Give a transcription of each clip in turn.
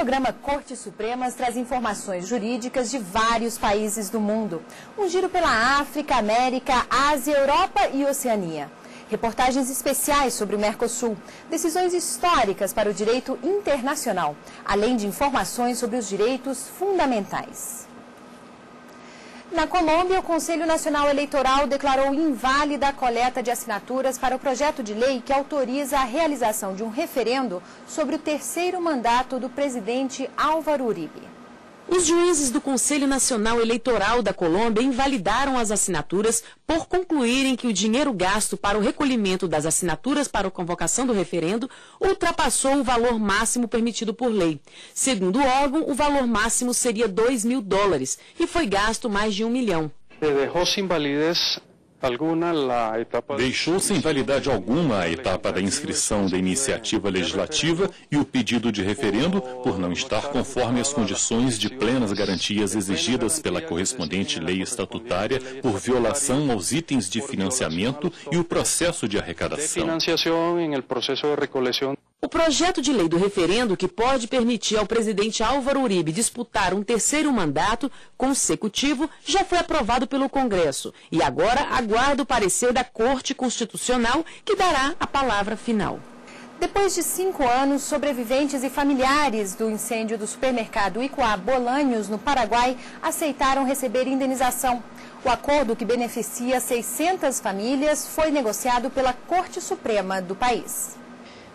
programa Cortes Supremas traz informações jurídicas de vários países do mundo. Um giro pela África, América, Ásia, Europa e Oceania. Reportagens especiais sobre o Mercosul, decisões históricas para o direito internacional, além de informações sobre os direitos fundamentais. Na Colômbia, o Conselho Nacional Eleitoral declarou inválida a coleta de assinaturas para o projeto de lei que autoriza a realização de um referendo sobre o terceiro mandato do presidente Álvaro Uribe. Os juízes do Conselho Nacional Eleitoral da Colômbia invalidaram as assinaturas por concluírem que o dinheiro gasto para o recolhimento das assinaturas para a convocação do referendo ultrapassou o valor máximo permitido por lei. Segundo o órgão, o valor máximo seria $2.000 e foi gasto mais de 1 milhão. Deixou sem validade alguma a etapa da inscrição da iniciativa legislativa e o pedido de referendo por não estar conforme as condições de plenas garantias exigidas pela correspondente lei estatutária por violação aos itens de financiamento e o processo de arrecadação. O projeto de lei do referendo, que pode permitir ao presidente Álvaro Uribe disputar um terceiro mandato consecutivo, já foi aprovado pelo Congresso e agora aguarda o parecer da Corte Constitucional, que dará a palavra final. Depois de 5 anos, sobreviventes e familiares do incêndio do supermercado Icuá Bolanhos, no Paraguai, aceitaram receber indenização. O acordo, que beneficia 600 famílias, foi negociado pela Corte Suprema do país.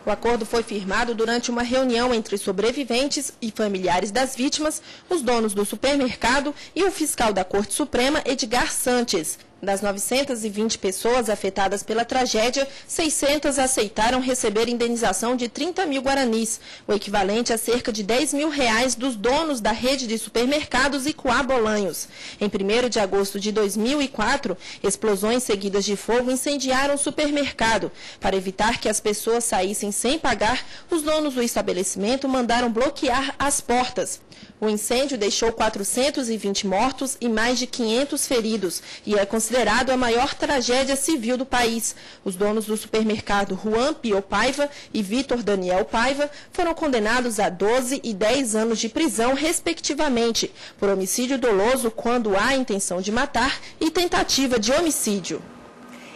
O acordo foi firmado durante uma reunião entre sobreviventes e familiares das vítimas, os donos do supermercado e o fiscal da Corte Suprema, Edgar Sanches. Das 920 pessoas afetadas pela tragédia, 600 aceitaram receber indenização de 30 mil guaranis, o equivalente a cerca de R$10.000 dos donos da rede de supermercados Icuá Bolanhos. Em 1º de agosto de 2004, explosões seguidas de fogo incendiaram o supermercado. Para evitar que as pessoas saíssem sem pagar, os donos do estabelecimento mandaram bloquear as portas. O incêndio deixou 420 mortos e mais de 500 feridos e é considerado a maior tragédia civil do país. Os donos do supermercado Juan Pio Paiva e Vitor Daniel Paiva foram condenados a 12 e 10 anos de prisão, respectivamente, por homicídio doloso quando há intenção de matar e tentativa de homicídio.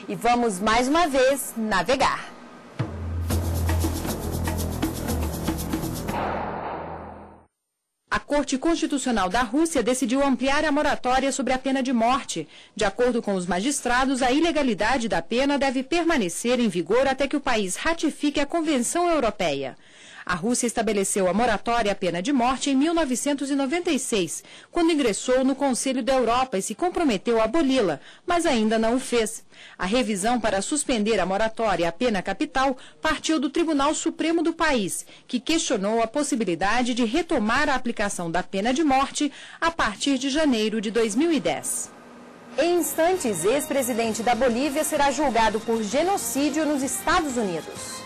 E vamos mais uma vez navegar. A Corte Constitucional da Rússia decidiu ampliar a moratória sobre a pena de morte. De acordo com os magistrados, a ilegalidade da pena deve permanecer em vigor até que o país ratifique a Convenção Europeia. A Rússia estabeleceu a moratória à pena de morte em 1996, quando ingressou no Conselho da Europa e se comprometeu a aboli-la, mas ainda não o fez. A revisão para suspender a moratória à pena capital partiu do Tribunal Supremo do país, que questionou a possibilidade de retomar a aplicação da pena de morte a partir de janeiro de 2010. Em instantes, ex-presidente da Bolívia será julgado por genocídio nos Estados Unidos.